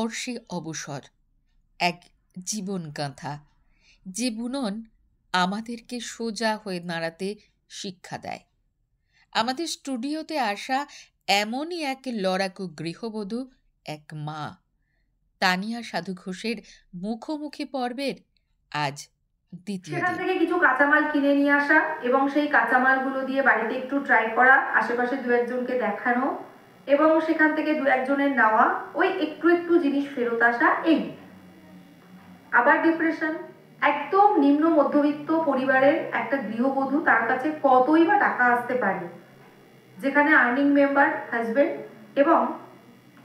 স্পর্শে অবসর, এক জীবনগাথা যে বুনন আমাদেরকে সোজা হয়ে দাঁড়াতে শিক্ষা দেয়। আমাদের স্টুডিওতে আসা এমনই এক লড়াকু গৃহবধূ, এক মা, তানিয়া সাধু ঘোষের মুখোমুখি পর্বের আজ দ্বিতীয় সেখান দিন। থেকে কিছু কাঁচামাল কিনে নিয়ে আসা এবং সেই কাঁচামালগুলো দিয়ে বাড়িতে একটু ট্রাই করা, আশেপাশে দু একজনকে দেখানো এবং সেখান থেকে দু একজনের নেওয়া ওই একটু একটু জিনিস ফেরত আসা, এই আবার ডিপ্রেশন। একদম নিম্ন মধ্যবিত্ত পরিবারের একটা গৃহবধূ, তার কাছে কতই বা টাকা আসতে পারে, যেখানে আর্নিং মেম্বার হাজবেন্ড এবং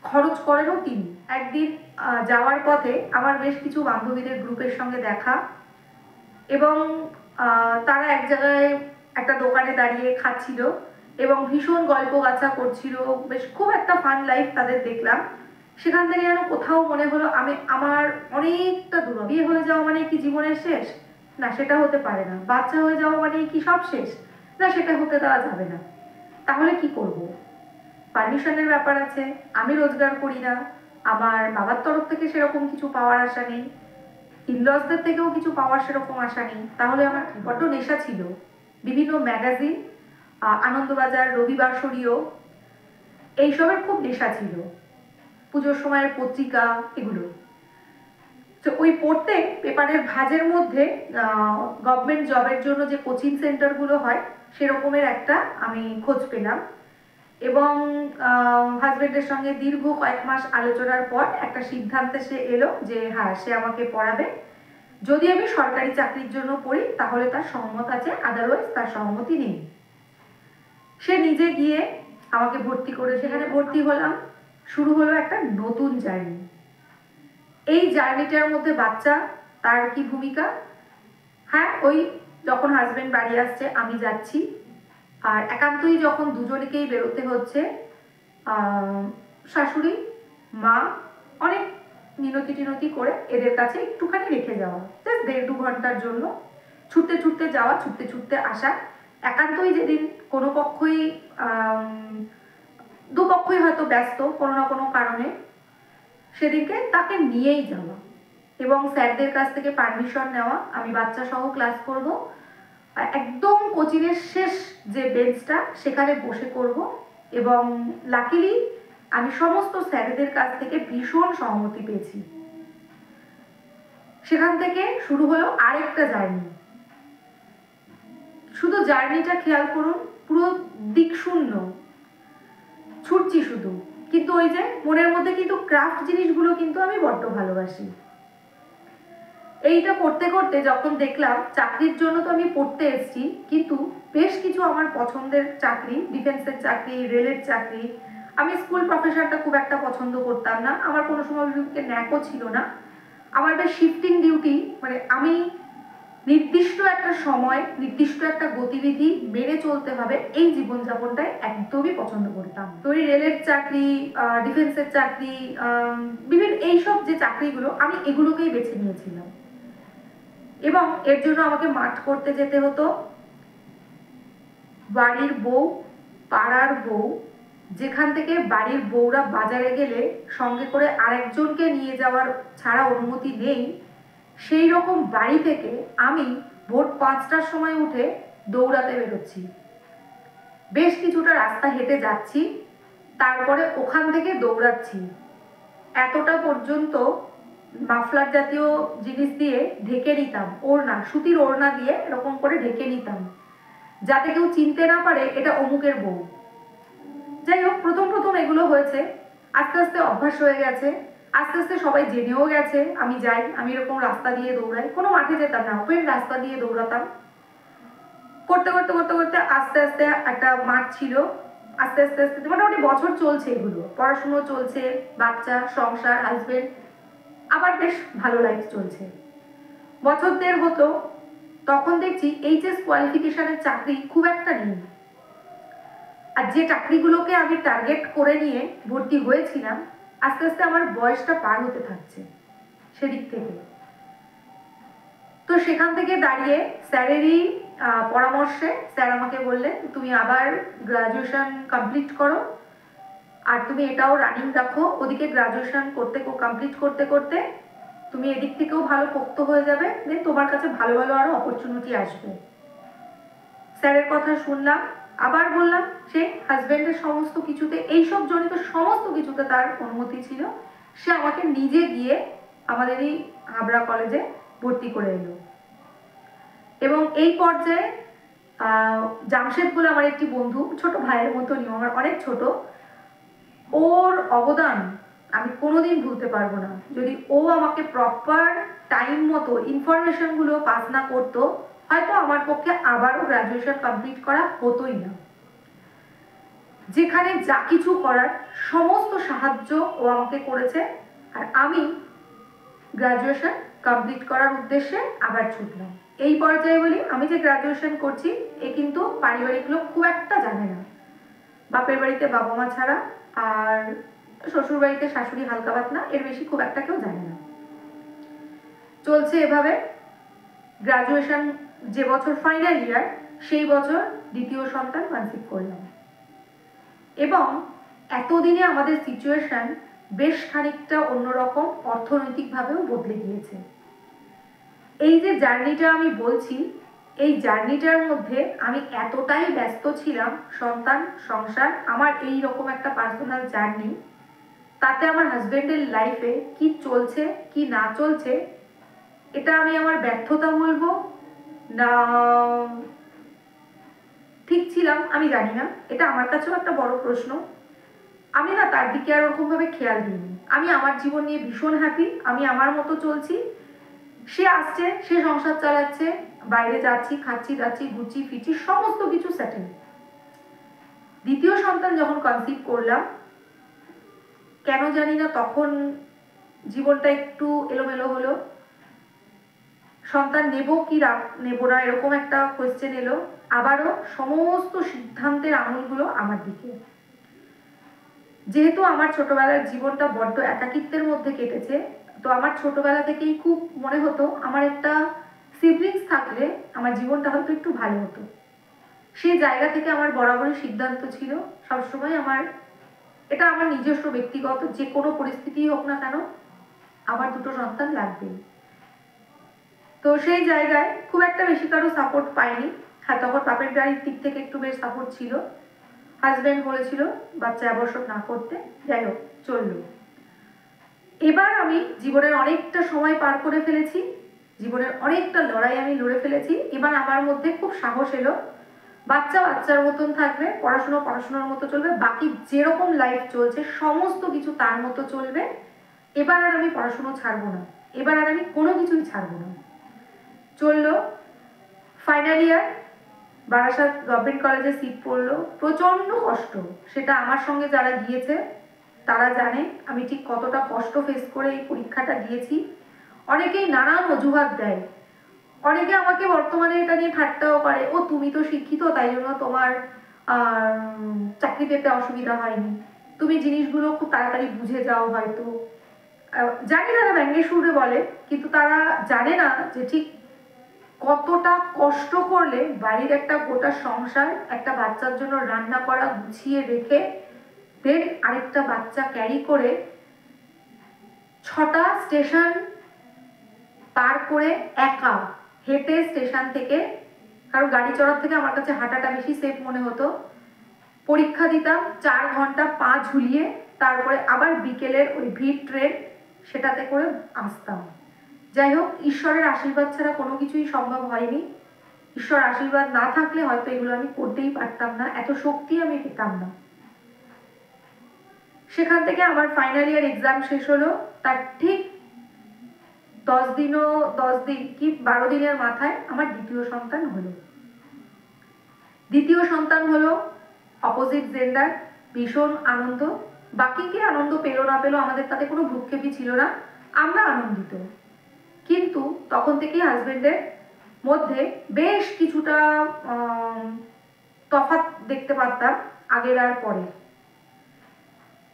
খরচ করেনও তিনি। একদিন যাওয়ার পথে আমার বেশ কিছু বান্ধবীদের গ্রুপের সঙ্গে দেখা এবং তারা এক জায়গায় একটা দোকানে দাঁড়িয়ে খাচ্ছিল এবং ভীষণ গল্প গাছা করছিল, বেশ খুব একটা ফান লাইফ তাদের দেখলাম। সেখান থেকে যেন কোথাও মনে হলো আমার অনেকটা দূর। বিয়ে হয়ে যাওয়া মানে কি জীবনের শেষ? না, সেটা হতে পারে না। বাচ্চা হয়ে যাওয়া মানে কি সব শেষ? না, সেটা হতে দেওয়া যাবে না। তাহলে কি করব? পারমিশনের ব্যাপার আছে, আমি রোজগার করি না, আমার বাবার তরফ থেকে সেরকম কিছু পাওয়ার আশা নেই, ইনলসদের থেকেও কিছু পাওয়ার সেরকম আশা নেই। তাহলে আমার বড্ড নেশা ছিল বিভিন্ন ম্যাগাজিন, আনন্দবাজার, রবিবাসরীয়, এইসবের খুব নেশা ছিল, পুজোর সময়ের পত্রিকা, এগুলো। তো ওই পড়তে পেপারের ভাঁজের মধ্যে গভর্নমেন্ট জবের জন্য যে কোচিং সেন্টারগুলো হয় সেরকমের একটা আমি খোঁজ পেলাম এবং হাজবেন্ডের সঙ্গে দীর্ঘ কয়েক মাস আলোচনার পর একটা সিদ্ধান্তে সে এলো যে হ্যাঁ, সে আমাকে পড়াবে। যদি আমি সরকারি চাকরির জন্য পড়ি তাহলে তার সহমত আছে, আদারওয়াইজ তার সহমতি নেই। সে নিজে গিয়ে আমাকে ভর্তি করে, সেখানে ভর্তি হলাম। শুরু হলো একটা নতুন জার্নি। এই জার্নিটার মধ্যে বাচ্চা, তার কি ভূমিকা? হ্যাঁ, ওই যখন হাজবেন্ড বাড়ি আসছে আমি যাচ্ছি, আর একান্তই যখন দুজনকেই বেরোতে হচ্ছে, শাশুড়ি মা অনেক মিনতি টিনতি করে এদের কাছে একটুখানি রেখে যাওয়া, জাস্ট 1.5-2 ঘন্টার জন্য ছুটতে ছুটতে যাওয়া, ছুটতে ছুটতে আসা। একান্তই যেদিন কোনো পক্ষই দুপক্ষই হয়তো ব্যস্ত কোনো না কোনো কারণে, সেদিনকে তাকে নিয়েই যাওয়া এবং স্যারদের কাছ থেকে পারমিশন নেওয়া আমি বাচ্চা সহ ক্লাস করব, একদম কোচিংয়ের শেষ যে বেঞ্চটা সেখানে বসে করব। এবং লাকিলি আমি সমস্ত স্যারদের কাছ থেকে ভীষণ সহমতি পেয়েছি। সেখান থেকে শুরু হলো আরেকটা জার্নি। শুধু জার্নিটা খেয়াল করুন, পুরো দিক শূন্য, ছুটছি শুধু, কিন্তু ওই যে মনের মধ্যে কিন্তু ক্রাফট জিনিসগুলো কিন্তু আমি বড্ড ভালোবাসি। এইটা করতে করতে যখন দেখলাম চাকরির জন্য তো আমি পড়তে এসেছি, কিন্তু বেশ কিছু আমার পছন্দের চাকরি, ডিফেন্সের চাকরি, রেলের চাকরি, আমি স্কুল প্রফেশনটা খুব একটা পছন্দ করতাম না, আমার কোনো সময় ন্যাকও ছিল না, আমার বেশ শিফটিং ডিউটি, মানে আমি নির্দিষ্ট একটা সময়, নির্দিষ্ট একটা গতিবিধি মেনে চলতে হবে, এই জীবনযাপনটাই একদমই পছন্দ করতাম। তো এই রেলের চাকরি, ডিফেন্সের চাকরি, বিভিন্ন এইসব যে চাকরিগুলো, আমি এগুলোকেই বেছে নিয়েছিলাম এবং এর জন্য আমাকে মাঠ করতে যেতে হতো। বাড়ির বউ, পাড়ার বউ, যেখান থেকে বাড়ির বউরা বাজারে গেলে সঙ্গে করে আরেকজনকে নিয়ে যাওয়ার ছাড়া অনুমতি নেই, সেই রকম বাড়ি থেকে আমি ভোর 5টার সময় উঠে দৌড়াতে বেরোচ্ছি। বেশ কিছুটা রাস্তা হেঁটে যাচ্ছি, তারপরে ওখান থেকে দৌড়াচ্ছি। এতটা পর্যন্ত মাফলার জাতীয় জিনিস দিয়ে ঢেকে নিতাম, ওড়না, সুতির ওড়না দিয়ে এরকম করে ঢেকে নিতাম, যাতে কেউ চিনতে না পারে এটা অমুকের বউ। যাই হোক, প্রথম প্রথম এগুলো হয়েছে, আস্তে আস্তে অভ্যাস হয়ে গেছে, আস্তে আস্তে সবাই জেনেও গেছে আমি যাই, আমি এরকম রাস্তা দিয়ে দৌড়াই, কোনো মাঠে যেতাম না, ওপেন রাস্তা দিয়ে দৌড়াতাম। করতে করতে করতে করতে আস্তে আস্তে একটা মাঠ ছিল, আস্তে আস্তে আস্তে মোটামুটি বছর চলছে, এগুলো পড়াশুনো চলছে, বাচ্চা, সংসার, হাজবেন্ড, আবার বেশ ভালো লাইফ চলছে। বছর দেড় হতো, তখন দেখছি এইচএস কোয়ালিফিকেশনের চাকরি খুব একটা নেই, আর যে চাকরিগুলোকে আমি টার্গেট করে নিয়ে ভর্তি হয়েছিলাম, আস্তে আস্তে আমার বয়সটা পার হতে থাকছে সেদিক থেকে। তো সেখান থেকে দাঁড়িয়ে স্যারেরই পরামর্শে স্যার আমাকে বললেন, তুমি আবার গ্রাজুয়েশন কমপ্লিট করো, আর তুমি এটাও রানিং রাখো, ওদিকে গ্রাজুয়েশন কমপ্লিট করতে করতে তুমি এদিক থেকেও ভালো পোক্ত হয়ে যাবে, দেন তোমার কাছে ভালো ভালো আরো অপরচুনিটি আসবে। স্যারের কথা শুনলাম, আবার বললাম সে হাজব্যান্ডের সমস্ত কিছুতে, এইসব জনিত সমস্ত কিছুতে তার অনুমতি ছিল। সে আমাকে নিজে গিয়ে আমাদের এই হাবড়া কলেজে ভর্তি করে এলো। এবং এই পর্যায়ে জামশেদ বলে আমার একটি বন্ধু, ছোট ভাইয়ের মতনই, আমার অনেক ছোট, ওর অবদান আমি কোনোদিন ভুলতে পারবো না। যদি ও আমাকে প্রপার টাইম মতো ইনফরমেশনগুলো পাস না করতো, হয়তো আমার পক্ষে আবারও গ্রাজুয়েশন কমপ্লিট করা হতোই না। যেখানে যা কিছু করার সমস্ত সাহায্য ও আমাকে করেছে, আর আমি গ্রাজুয়েশন কমপ্লিট করার উদ্দেশ্যে আবার ছুটলাম। এই পর্যায়ে বলি, আমি যে গ্রাজুয়েশন করছি এ কিন্তু পারিবারিক লোক খুব একটা জানে না। বাপের বাড়িতে বাবা মা ছাড়া আর শ্বশুর বাড়িতে শাশুড়ি হালকা পাতলা, এর বেশি খুব একটা কেউ জানে না। চলছে এভাবে। গ্রাজুয়েশন যে বছর ফাইনাল ইয়ার, সেই বছর দ্বিতীয় সন্তান কনসিভ করলাম। এবং এতদিনে আমাদের সিচুয়েশন বেশ খানিকটা অন্যরকম, অর্থনৈতিকভাবেও বদলে গিয়েছে। এই যে জার্নিটা আমি বলছি, এই জার্নিটার মধ্যে আমি এতটাই ব্যস্ত ছিলাম, সন্তান, সংসার, আমার এই রকম একটা পার্সোনাল জার্নি, তাতে আমার হাজবেন্ডের লাইফে কি চলছে কি না চলছে, এটা আমি আমার ব্যর্থতা বলবো না ঠিক ছিলাম আমি জানি না। এটা আমার কাছেও একটা বড় প্রশ্ন। আমি না তার দিকে আর ওরকমভাবে খেয়াল দিইনি। আমি আমার জীবন নিয়ে ভীষণ হ্যাপি, আমি আমার মতো চলছি। সে আসছে, সে সংসার চালাচ্ছে, বাইরে যাচ্ছি, খাচ্ছি, যাচ্ছি, ঘুরছি, ফিরছি, সমস্ত কিছু সেটেল। দ্বিতীয় সন্তান যখন কনসিভ করলাম, কেন জানি না তখন জীবনটা একটু এলোমেলো হলো। সন্তান নেব কি নেব না, এরকম একটা কোয়েশ্চেন এলো। আবারও সমস্ত সিদ্ধান্তের আঙুলগুলো আমার দিকে। যেহেতু আমার ছোটবেলার জীবনটা বড্ড একাকিত্বের মধ্যে কেটেছে, তো আমার ছোটবেলা থেকেই খুব মনে হতো আমার একটা সিবলিংস থাকলে আমার জীবনটা হয়তো একটু ভালো হতো। সেই জায়গা থেকে আমার বরাবরই সিদ্ধান্ত ছিল, সবসময় এটা আমার নিজস্ব ব্যক্তিগত, যে কোনো পরিস্থিতি হোক না কেন আমার দুটো সন্তান লাগবেই। তো সেই জায়গায় খুব একটা বেশি কারো সাপোর্ট পাইনি। হ্যাঁ, তখন বাপের বাড়ির দিক থেকে একটু বেশ সাপোর্ট ছিল। হাজব্যান্ড বলেছিল বাচ্চা অ্যাবর্শন না করতে, যাই হোক চললো। এবার আমি জীবনের অনেকটা সময় পার করে ফেলেছি, জীবনের অনেকটা লড়াই আমি লড়ে ফেলেছি। এবার আমার মধ্যে খুব সাহস এলো, বাচ্চা বাচ্চার মতন থাকবে, পড়াশোনার মতো চলবে, বাকি যেরকম লাইফ চলছে সমস্ত কিছু তার মতো চলবে। এবার আর আমি পড়াশুনো ছাড়বো না, এবার আর আমি কোনো কিছুই ছাড়বো না। চললো ফাইনাল ইয়ার, বারাসাত গভর্নমেন্ট কলেজে সিট পড়লো। প্রচণ্ড কষ্ট, সেটা আমার সঙ্গে যারা গিয়েছে তারা জানে আমি ঠিক কতটা কষ্ট ফেস করে এই পরীক্ষাটা দিয়েছি। অনেকেই নানান অজুহাত দেয়, অনেকে আমাকে বর্তমানে এটা নিয়ে ঠাট্টাও করে, ও তুমি তো শিক্ষিত তাই জন্য তোমার চাকরি পেতে অসুবিধা হয়নি, তুমি জিনিসগুলো খুব তাড়াতাড়ি বুঝে যাও হয়তো। জানি তারা ব্যঙ্গে সুরে বলে, কিন্তু তারা জানে না যে ঠিক কতটা কষ্ট করলে বাড়ির একটা গোটা সংসার, একটা বাচ্চার জন্য রান্না করা গুছিয়ে রেখে দেন আরেকটা বাচ্চা ক্যারি করে 6টা স্টেশন পার করে একা হেঁটে স্টেশন থেকে, কারণ গাড়ি চড়ার থেকে আমার কাছে হাঁটাটা বেশি সেফ মনে হতো, পরীক্ষা দিতাম 4 ঘন্টা পা ঝুলিয়ে, তারপরে আবার বিকেলের ওই ভিড় ট্রেন সেটাতে করে আসতাম। যাই হোক, ঈশ্বরের আশীর্বাদ ছাড়া কোনো কিছুই সম্ভব হয়নি। ঈশ্বর আশীর্বাদ না থাকলে হয়তো এগুলো আমি করতেই পারতাম না, এত শক্তি আমি পেতাম না। সেখান থেকে আমার ফাইনাল ইয়ার এক্সাম শেষ হলো, তার ঠিক 10 দিন কি 12 দিনের মাথায় আমার দ্বিতীয় সন্তান হলো অপোজিট জেন্ডার। ভীষণ আনন্দ, বাকি কে আনন্দ পেলো না পেলো আমাদের তাতে কোনো ভ্রুক্ষেপই ছিল না, আমরা আনন্দিত। কিন্তু তখন থেকেই হাজবেন্ডের মধ্যে বেশ কিছুটা তফাৎ দেখতে পারতাম আগের আর পরে।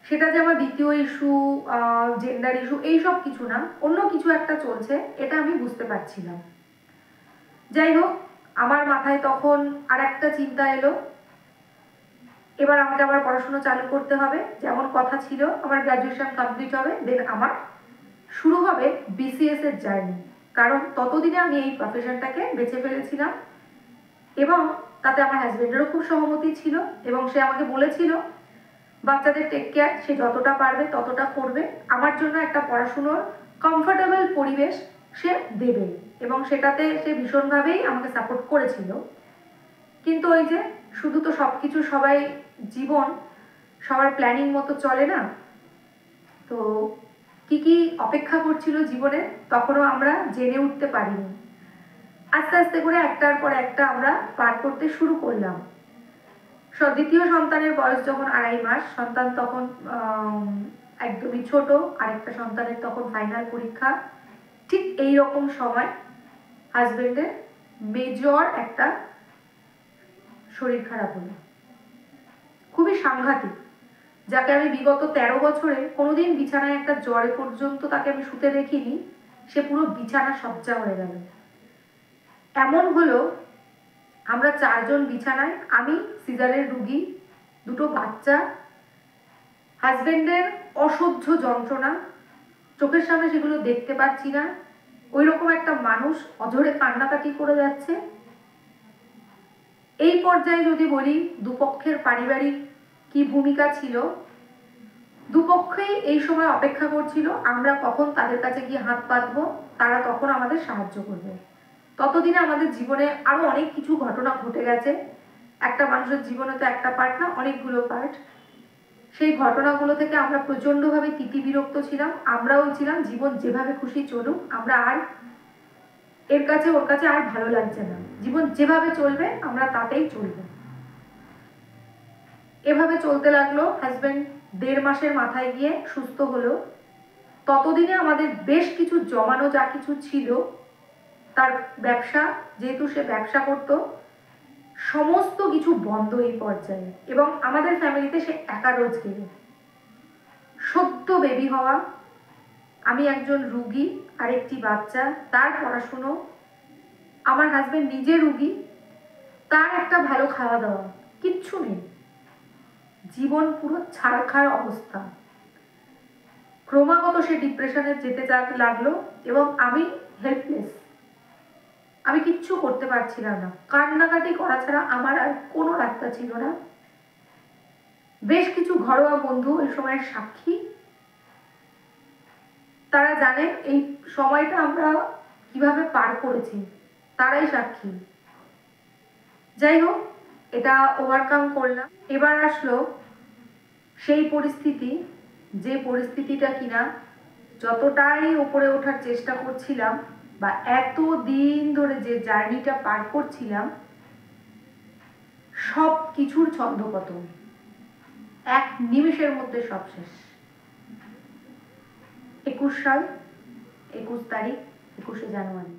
সেটা যে আমার দ্বিতীয় ইস্যু, জেন্ডার ইস্যু, এইসব কিছু না, অন্য কিছু একটা চলছে, এটা আমি বুঝতে পারছিলাম। যাই হোক, আমার মাথায় তখন আর একটা চিন্তা এলো, এবার আমাকে আবার পড়াশুনো চালু করতে হবে, যেমন কথা ছিল আমার গ্র্যাজুয়েশন কমপ্লিট হবে, দেন আমার শুরু হবে বিসিএস এর জার্নি। কারণ ততদিনে আমি এই প্রফেশনটাকে বেছে ফেলেছিলাম এবং তাতে আমার হাজবেন্ডেরও খুব সহমতি ছিল এবং সে আমাকে বলেছিল বাচ্চাদের টেক কেয়ার সে যতটা পারবে ততটা করবে, আমার জন্য একটা পড়াশুনোর কমফোর্টেবল পরিবেশ সে দেবে এবং সেটাতে সে ভীষণভাবেই আমাকে সাপোর্ট করেছিল। কিন্তু ওই যে শুধু তো সব কিছু সবাই জীবন সবার প্ল্যানিং মতো চলে না, তো কি কি অপেক্ষা করছিল জীবনে তখনও আমরা জেনে উঠতে পারিনি। আস্তে আস্তে করে একটার পর একটা আমরা পার করতে শুরু করলাম। দ্বিতীয় সন্তানের বয়স যখন 2.5 মাস, সন্তান তখন একদমই ছোট, আরেকটা সন্তানের তখন ফাইনাল পরীক্ষা, ঠিক এই রকম সময় হাজবেন্ডের মেজর একটা শরীর খারাপ হলো, খুবই সাংঘাতিক, যাকে আমি বিগত 13 বছরে কোনোদিন বিছানায় একটা জ্বরে পর্যন্ত তাকে আমি শুতে দেখিনি, সে পুরো বিছানা সজ্জা হয়ে গেল। এমন হলো আমরা 4 জন বিছানায়, আমি সিজারের রুগী, 2টো বাচ্চা, হাজবেন্ডের অসহ্য যন্ত্রণা, চোখের সামনে সেগুলো দেখতে পাচ্ছি না, ওই রকম একটা মানুষ অঝরে কান্নাকাটি করে যাচ্ছে। এই পর্যায়ে যদি বলি দুপক্ষের পারিবারিক কি ভূমিকা ছিল, দুপক্ষেই এই সময় অপেক্ষা করছিল আমরা কখন তাদের কাছে গিয়ে হাত পাতবো, তারা তখন আমাদের সাহায্য করবে। ততদিনে আমাদের জীবনে আরো অনেক কিছু ঘটনা ঘটে গেছে। একটা মানুষের জীবনে তো একটা পার্ট না, অনেকগুলো পার্ট। সেই ঘটনাগুলো থেকে আমরা প্রচন্ডভাবে তিতিবিরক্ত ছিলাম, আমরাও ছিলাম জীবন যেভাবে খুশি চলুক, আমরা আর এর কাছে ওর কাছে আর ভালো লাগছে না, জীবন যেভাবে চলবে আমরা তাতেই চলবো। এভাবে চলতে লাগলো। হাজবেন্ড 1.5 মাসের মাথায় গিয়ে সুস্থ হলো। ততদিনে আমাদের বেশ কিছু জমানো যা কিছু ছিল, তার ব্যবসা, যেহেতু সে ব্যবসা করত, সমস্ত কিছু বন্ধ এই পর্যায়ে, এবং আমাদের ফ্যামিলিতে সে একা রোজ গেল। সদ্য বেবি হওয়া, আমি একজন রুগী, আরেকটি বাচ্চা, তার পড়াশুনো, আমার হাজবেন্ড নিজে রুগী, তার একটা ভালো খাওয়া দাওয়া, কিচ্ছু নেই। জীবন পুরো ছাড়খাড় অবস্থা। ক্রমাগত সে ডিপ্রেশনে যেতে লাগলো এবং আমি হেল্পলেস, আমি কিচ্ছু করতে পারছিলাম না, কান্নাকাটি করা ছাড়া আমার আর কোনো রাস্তা ছিল না। বেশ কিছু ঘরোয়া বন্ধু এই সময়ের সাক্ষী, তারা জানে এই সময়টা আমরা কিভাবে পার করেছি, তারাই সাক্ষী। যাই হোক, এটা ওভারকাম করলাম। এবার আসলো সেই পরিস্থিতি, যে পরিস্থিতিটা কিনা যতটাই উপরে ওঠার চেষ্টা করছিলাম বা এত দিন ধরে যে জার্নিটা পার করছিলাম, সব কিছুর ছন্দপতন, এক নিমেষের মধ্যে সব শেষ। 21 সাল, 21 তারিখ, 21শে জানুয়ারি।